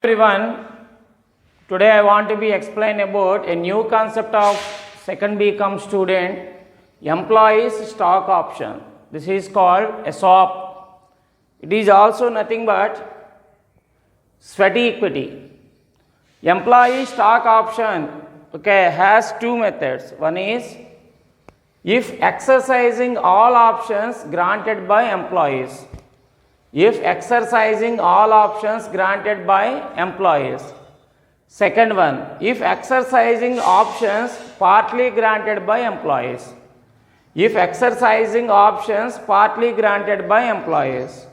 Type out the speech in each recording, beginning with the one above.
Everyone, today I want to be explain about a new concept of second BCom student, employees stock option. This is called a SOP. It is also nothing but sweaty equity. Employee stock option has two methods. One is if exercising all options granted by employees. If exercising all options granted by employees. Second one, if exercising options partly granted by employees. If exercising options partly granted by employees.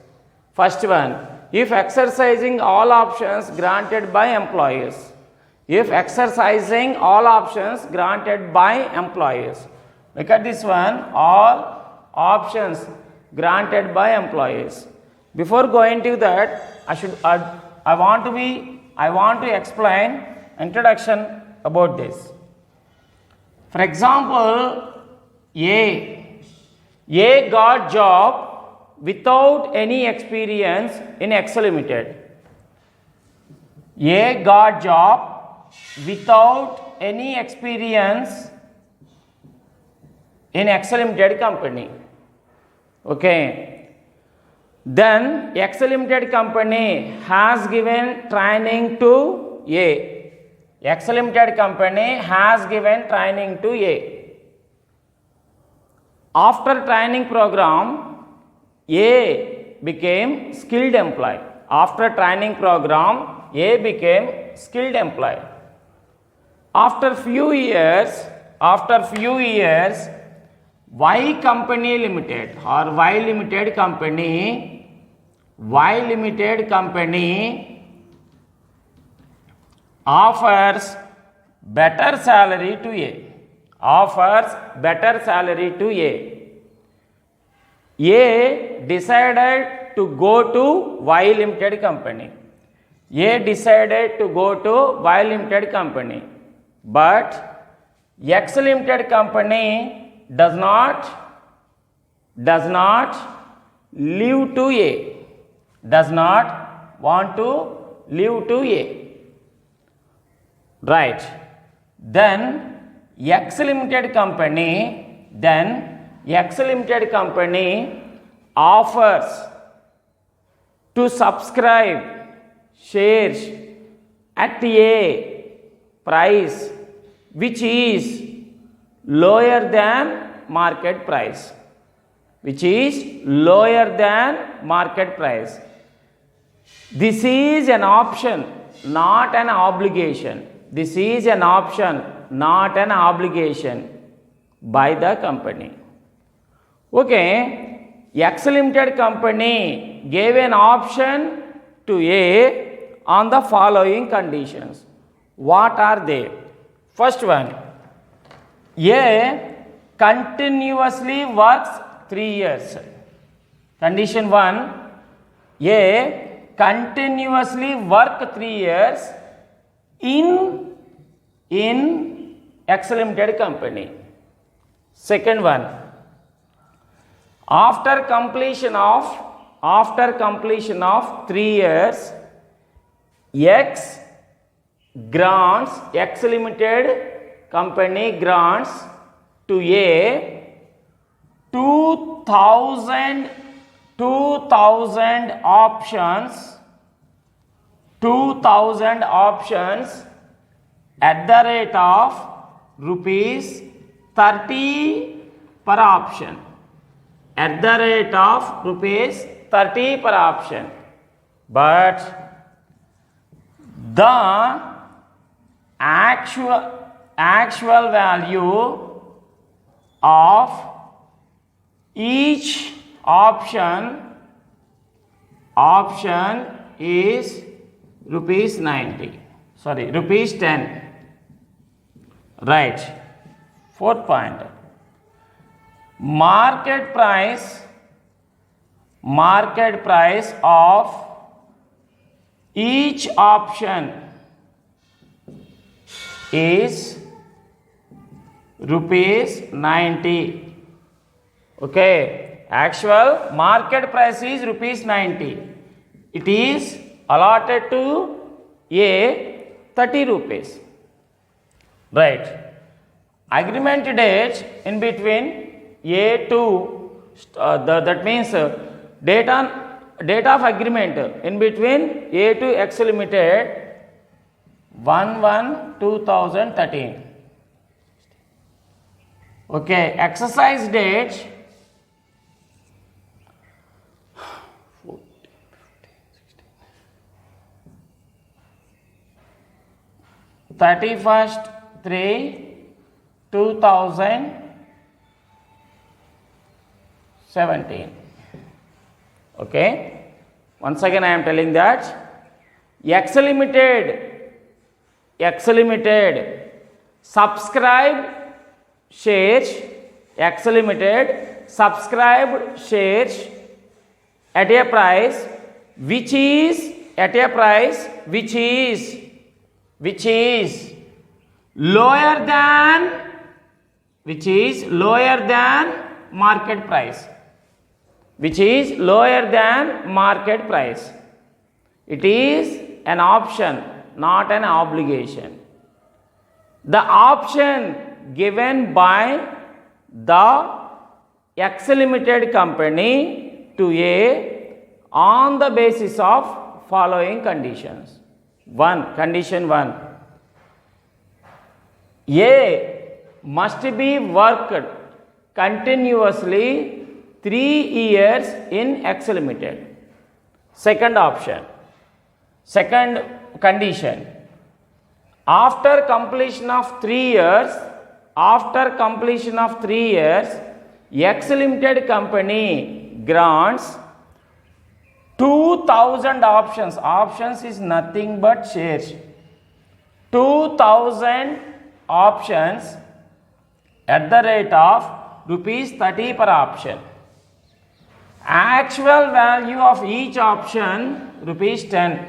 First one, if exercising all options granted by employees. If exercising all options granted by employees. Look at this one, all options granted by employees. Before going to that, I want to explain introduction about this. For example, A got job without any experience in Excel Limited. A got job without any experience in Excel Limited company. Okay. Then Excel Limited company has given training to A. Excel Limited company has given training to A. After training program, A became skilled employee. After training program, A became skilled employee. After few years, Y company limited or Y limited company offers better salary to A. A decided to go to Y limited company. But X limited company does not leave to A. Does not want to leave to A. Right. Then X limited company offers to subscribe shares at A price which is lower than market price. This is an option, not an obligation. By the company. Okay, X limited company gave an option to A on the following conditions. What are they? First one, A continuously works 3 years. Condition 1, A continuously work 3 years in X limited company. Second one, after completion of 3 years, X limited company grants to A 2000 options at the rate of rupees 30 per option. But the actual value of each option is rupees 10. Right. Fourth point, market price of each option is rupees 90. Okay, actual market price is rupees 90. It is allotted to A 30 rupees. Right. Agreement date in between A to that means date of agreement in between A to X Limited 1/1/2013. Okay, exercise date 31/3/2017. Okay, once again I am telling that X Limited subscribed shares, X Limited subscribed shares at a price which is lower than market price. Which is lower than market price. It is an option, not an obligation. The option given by the X Limited company to A on the basis of following conditions. Condition 1. A must be worked continuously 3 years in X Limited. Second condition. After completion of 3 years, X Limited company grants 2000 options. Options is nothing but shares. 2000 options at the rate of rupees 30 per option. Actual value of each option rupees 10.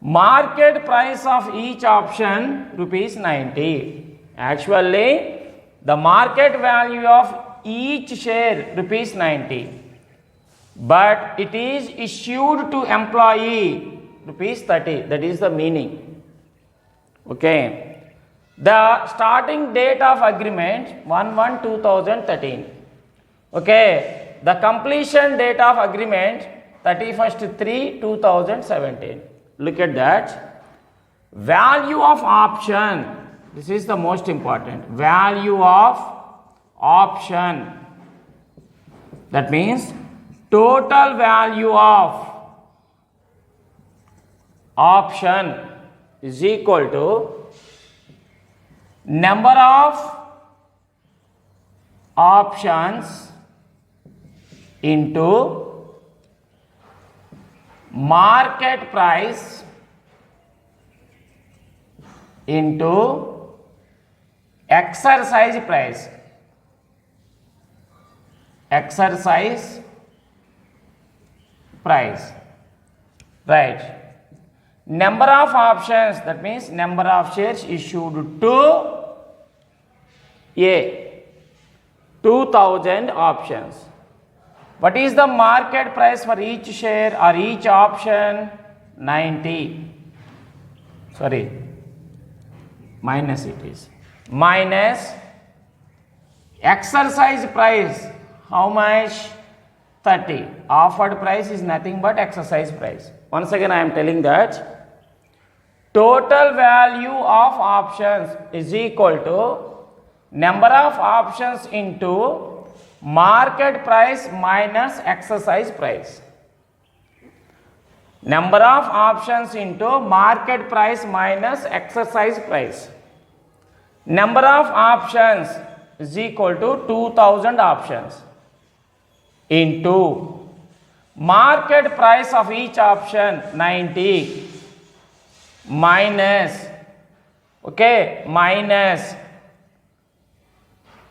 Market price of each option rupees 90. Actually, the market value of each share rupees 90. But it is issued to employee rupees 30. That is the meaning. Okay. The starting date of agreement 1/1/2013. Okay. The completion date of agreement 31/3/2017. Look at that. Value of option. This is the most important. Value of option. That means total value of option is equal to number of options into market price into exercise price. Right. Number of options, that means number of shares issued to A. 2000 options. What is the market price for each share or each option? 90. Sorry. Minus it is. Minus exercise price. How much? 30. Offered price is nothing but exercise price. Once again I am telling that total value of options is equal to number of options into market price minus exercise price. Number of options into market price minus exercise price. Number of options is equal to 2000 options into market price of each option 90 minus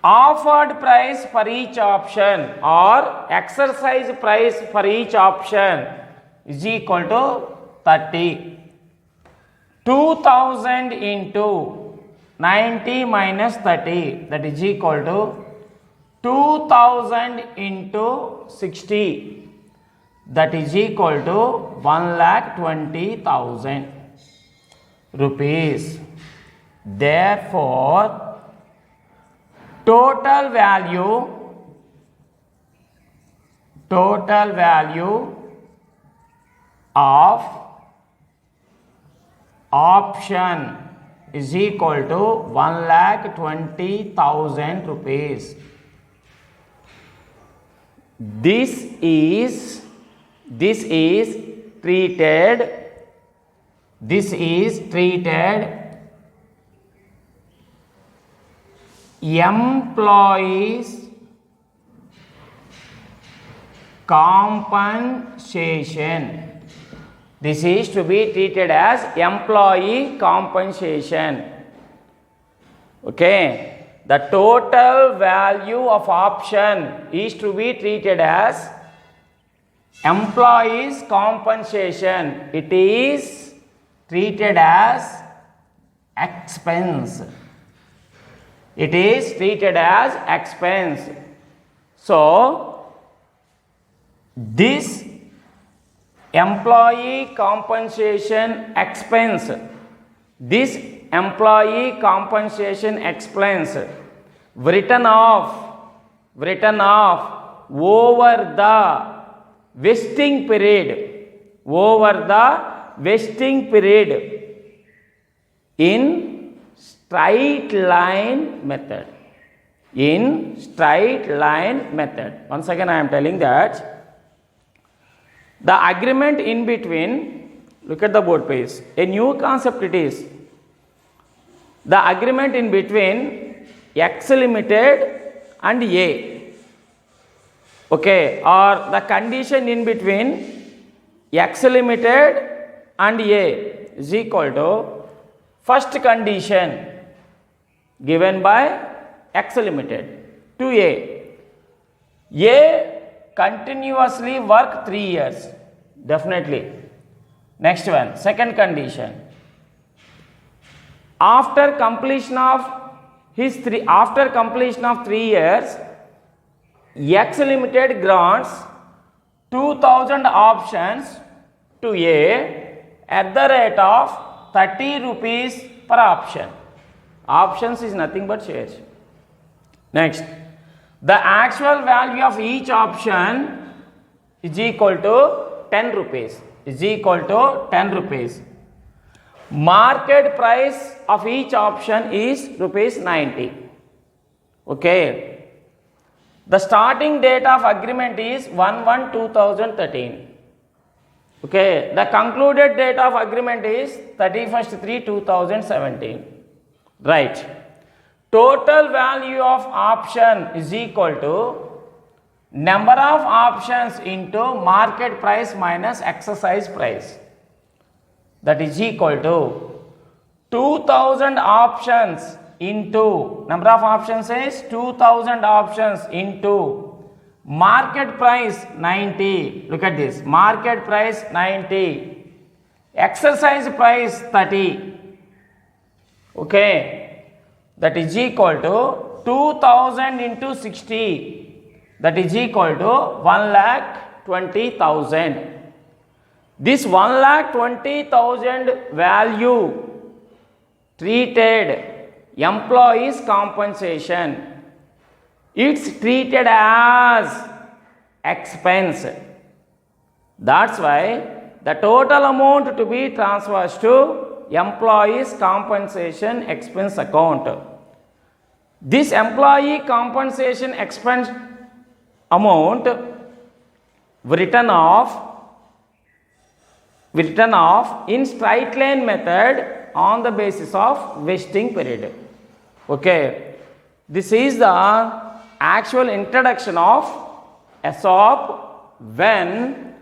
offered price for each option or exercise price for each option is equal to 30. 2000 into 90 minus 30, that is equal to 2000 into 60, that is equal to 1,20,000. rupees. Therefore, total value of option is equal to 1,20,000 rupees. This is treated employees compensation. This is to be treated as employee compensation. Okay. The total value of option is to be treated as employees compensation. It is treated as expense. It is treated as expense. So, this employee compensation expense, written off over the vesting period, in straight line method. Once again, I am telling that the agreement in between, look at the board page, a new concept it is. The agreement in between X Limited and A. Okay, or the condition in between X Limited and A is equal to first condition given by X Limited to A. A continuously work 3 years, definitely. Next one, second condition. After completion of 3 years, X Limited grants 2,000 options to A at the rate of 30 rupees per option. Options is nothing but shares. Next, the actual value of each option is equal to 10 rupees. Market price of each option is rupees 90. Okay. The starting date of agreement is 1/1/2013. Okay. The concluded date of agreement is 31/3/2017. Right. Total value of option is equal to number of options into market price minus exercise price. That is equal to 2,000 options into, number of options is 2,000 options into market price 90. Look at this, market price 90, exercise price 30. Okay. That is equal to 2,000 into 60, that is equal to 1,20,000. This 1,20,000 value treated employees compensation. It's treated as expense. That's why the total amount to be transferred to employees compensation expense account. This employee compensation expense amount written off in straight line method on the basis of vesting period. Okay, this is the actual introduction of ESOP when,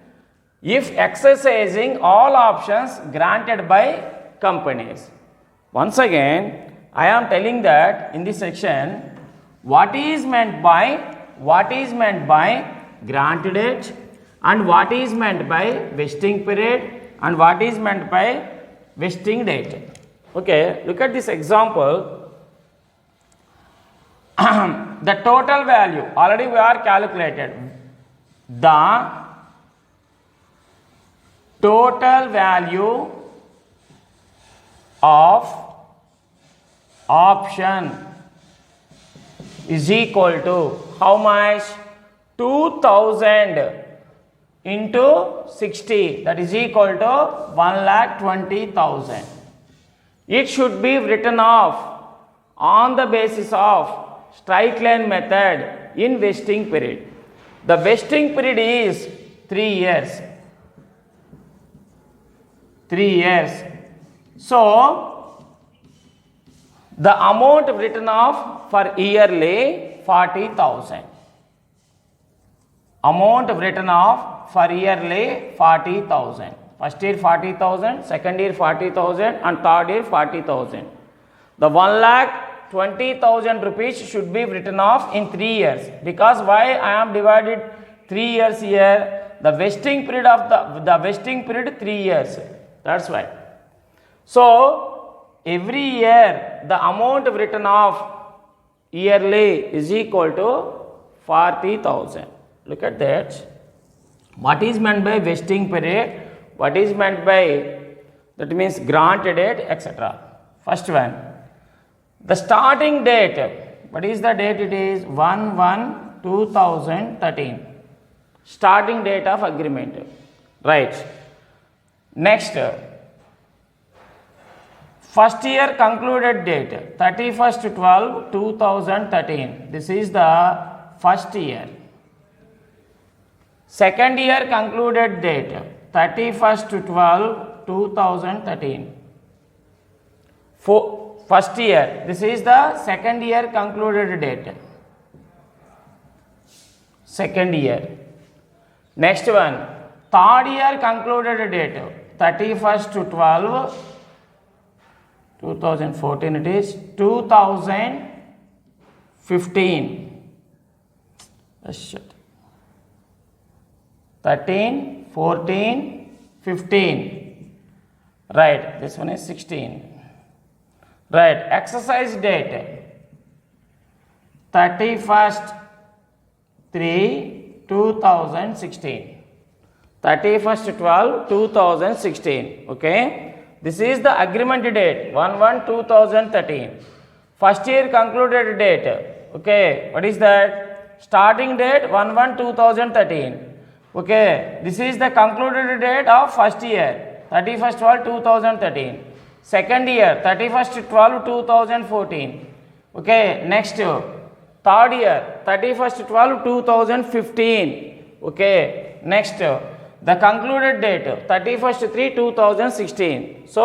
if exercising all options granted by companies. Once again, I am telling that in this section what is meant by grant date and what is meant by vesting period and what is meant by vesting date. Okay, look at this example. The total value already we are calculated. The total value of option is equal to how much? 2000 into 60, that is equal to 1,20,000. It should be written off on the basis of straight line method in vesting period. The vesting period is 3 years. 3 years. So, the amount written off for yearly 40,000. Amount written off for yearly 40,000. First year 40,000, second year 40,000 and third year 40,000. The 1,20,000 rupees should be written off in 3 years. Because why I am divided 3 years here? The vesting period of the vesting period 3 years. That's why. So every year the amount written off yearly is equal to 40,000. Look at that. What is meant by vesting period? What is meant by, that means grant date, etc. First one, the starting date. What is the date? It is 1/1/2013. Starting date of agreement. Right. Next, first year concluded date 31/12/2013. This is the first year. Second year concluded date 31/12/2013. First year, this is the second year concluded date. Second year. Next one, third year concluded date 31/12/2014. It is 2015. 13, 14, 15. Right, this one is 16. Right, exercise date 31/3/2016. 31/12/2016. Okay, this is the agreement date 1/1/2013. First year concluded date. Okay, what is that? Starting date 1/1/2013. Okay, this is the concluded date of first year 31/12/2013. Second year 31/12/2014. Okay, next third year 31/12/2015. Okay, next the concluded date 31/3/2016. So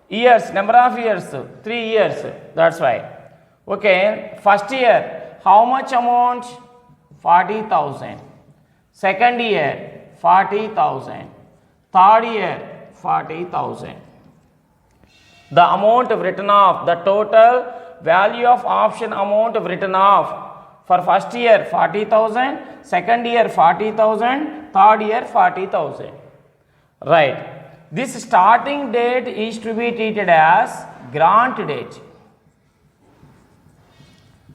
years, number of years, 3 years. That's why. Okay, first year how much amount? 40,000. Second year 40,000. Third year 40,000. The amount written off, the total value of option amount written off for first year 40,000, second year 40,000, third year 40,000. Right. This starting date is to be treated as grant date.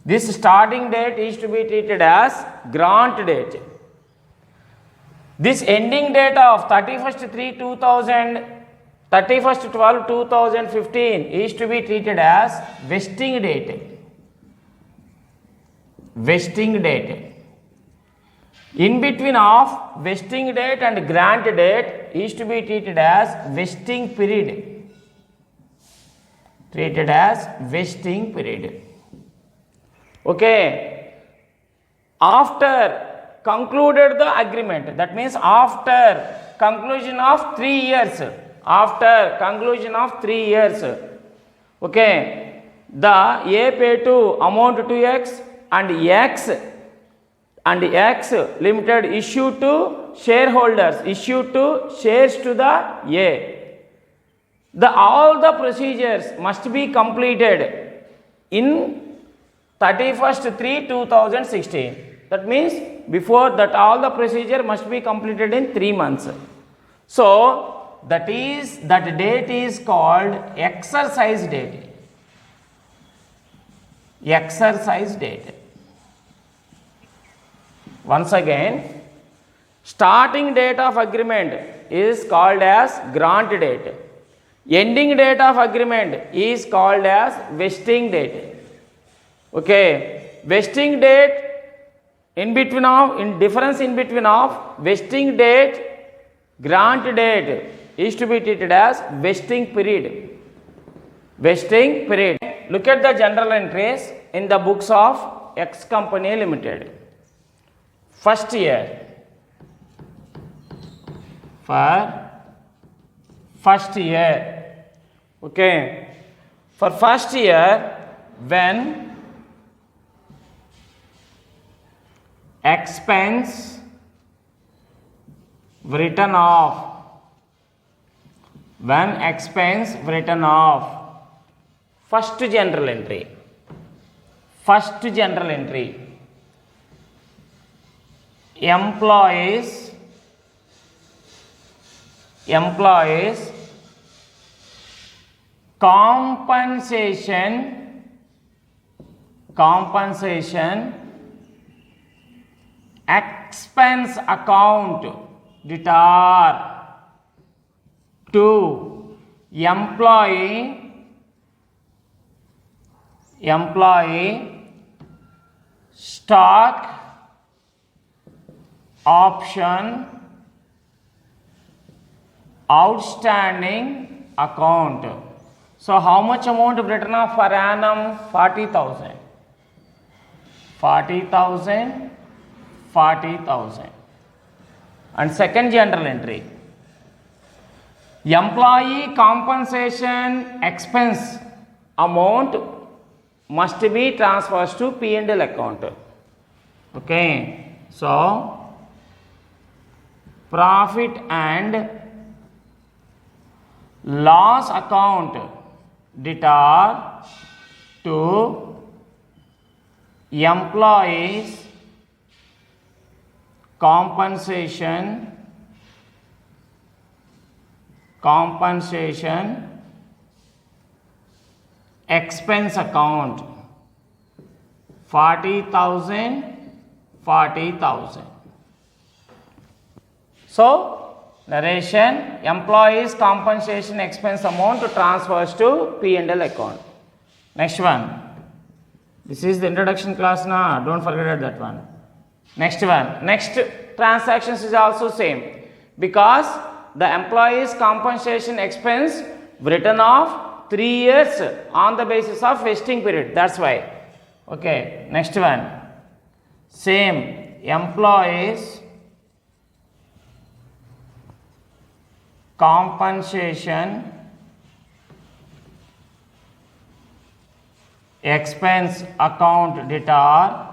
This starting date is to be treated as grant date. This ending date of 31/12/2015 is to be treated as vesting date. Vesting date. In between of vesting date and grant date is to be treated as vesting period. Treated as vesting period. Okay. After concluded the agreement, that means after conclusion of 3 years. After conclusion of 3 years, okay, the A pay to amount to X and X limited issue to shareholders, issue to shares to the A. All the procedures must be completed in 31/3/2016. That means before that all the procedure must be completed in 3 months. So that date is called exercise date. Exercise date. Once again, starting date of agreement is called as grant date. Ending date of agreement is called as vesting date. Okay, vesting date in difference in between of vesting date, grant date is to be treated as vesting period. Vesting period. Look at the general entries in the books of X Company Limited. First year, for first year, okay, for first year, when expense written off, first general entry, employees compensation expense account debtor to employee stock option outstanding account. So how much amount written off per annum? 40,000. 40,000. And second general entry, employee compensation expense amount must be transferred to P&L account. Okay, so profit and loss account debtor to employees compensation expense account 40,000. So narration, employees compensation expense amount transfers to P&L account. Next one, this is the introduction class now, don't forget that one. Next one, next transactions is also same, because the employees compensation expense written off 3 years on the basis of vesting period, that's why. Okay, next one, same, employees compensation expense account debtor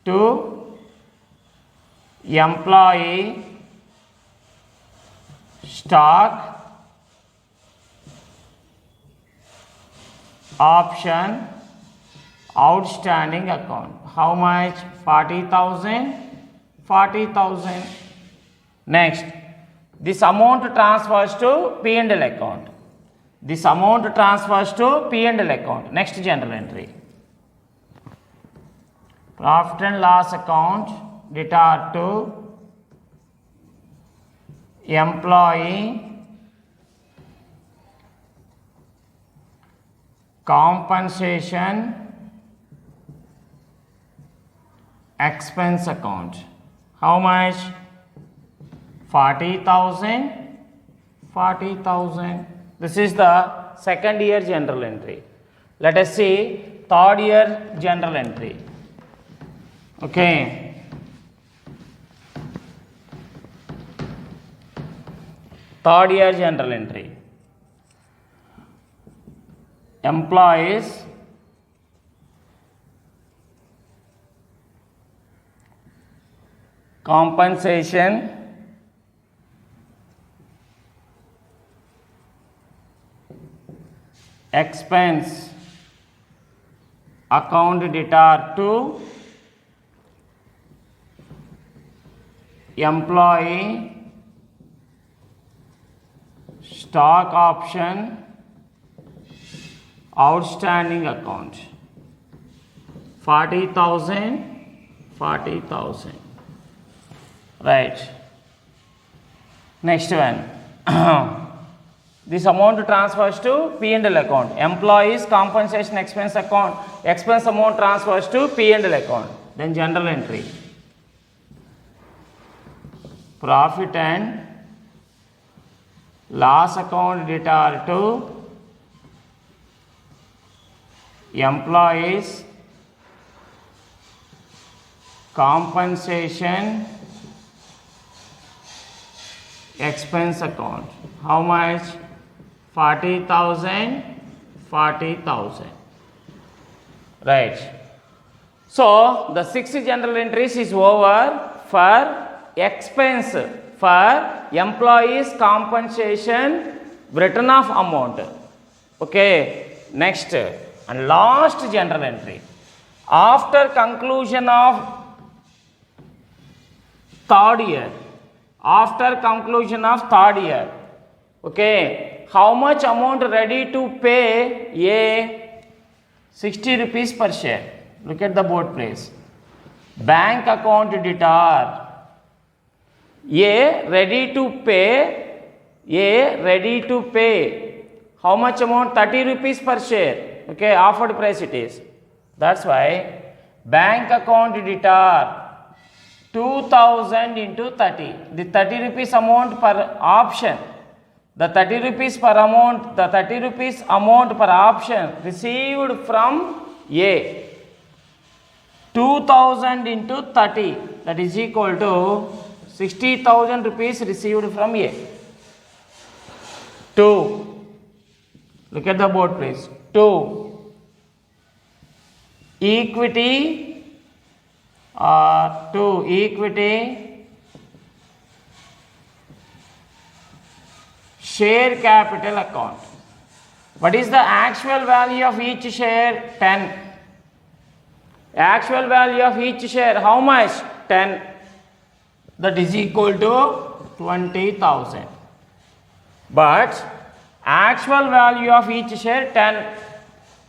to employee stock option outstanding account. How much? 40,000. Next, this amount transfers to P&L account. Next general entry, profit and loss account debtor to employee compensation expense account. How much? 40,000. This is the second year general entry. Let us see third year general entry. Okay, third year general entry, employees compensation expense account debtor to employee stock option outstanding account 40,000. Right. Next one. This amount transfers to P&L account. Employees compensation expense account. Expense amount transfers to P&L account. Then general entry. Profit and loss account debtor to employees compensation expense account. How much? 40,000, 40,000. Right. So the 6 general entries is over for expense for employees compensation written off amount. Okay. Next and last general entry. After conclusion of third year. After conclusion of third year. Okay. How much amount ready to pay? A 60 rupees per share. Look at the board please. Bank account debtor. A ready to pay. A ready to pay. How much amount? 30 rupees per share. Okay. Offered price it is. That's why bank account debtor 2000 into 30. The 30 rupees amount per option. The 30 rupees per amount, the 30 rupees amount per option received from A. 2000 into 30, that is equal to 60,000 rupees received from A. 2. Look at the board please. 2. Equity or equity share capital account. What is the actual value of each share? 10. Actual value of each share, how much? 10. That is equal to 20,000. But actual value of each share 10.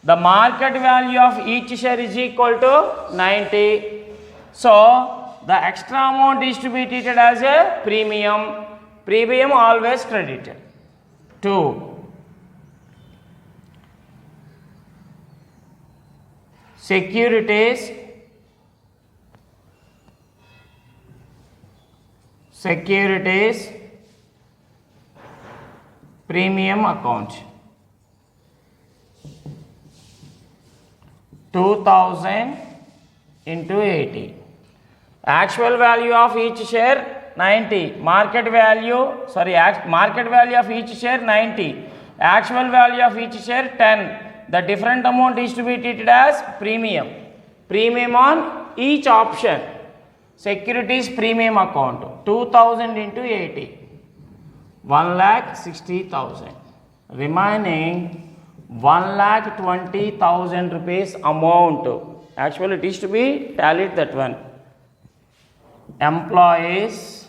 The market value of each share is equal to 90. So the extra amount is to be treated as a premium. Premium always credited. 2. Securities premium account. 2000 into 80. Actual value of each share 90. Market value of each share 90. Actual value of each share 10. The different amount is to be treated as premium. Premium on each option. Securities premium account 2000 into 80. 1,60,000. Remaining 1,20,000 rupees amount. Actually it is to be tallied that one. Employees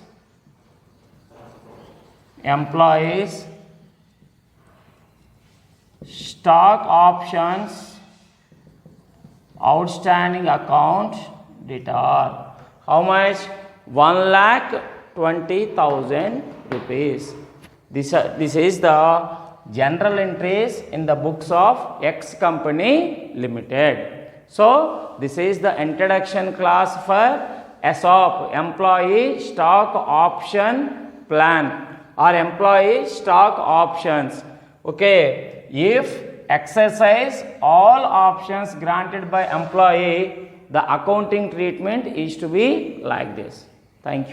stock options outstanding account debtor. How much? 1,20,000 rupees. This is the general entries in the books of X Company Limited. So this is the introduction class for ESOP, employee stock option plan, or employee stock options. Okay. If exercise all options granted by employee, the accounting treatment is to be like this. Thank you.